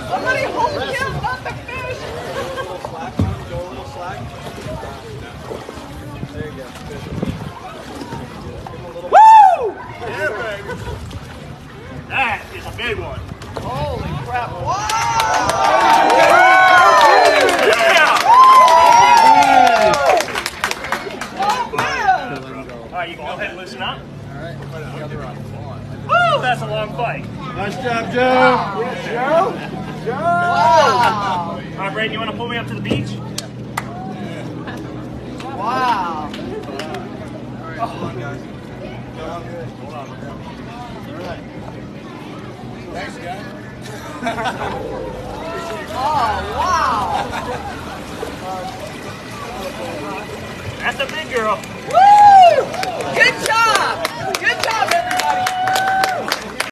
Somebody hold him on the fish. Slack, go a little slack. There you go. Woo! Yeah, baby. That is a big one. Holy crap. Wow! Yeah! Oh, man! All right, you can go ahead and loosen up. Alright, put the other on. Woo! That's a long fight. Nice job, Joe. Joe? Wow! All right, Braden, you want to pull me up to the beach? Wow! Alright, hold on, guys. Hold on. Alright. Thanks, guys. Oh, wow! That's a big girl. Woo! Good job!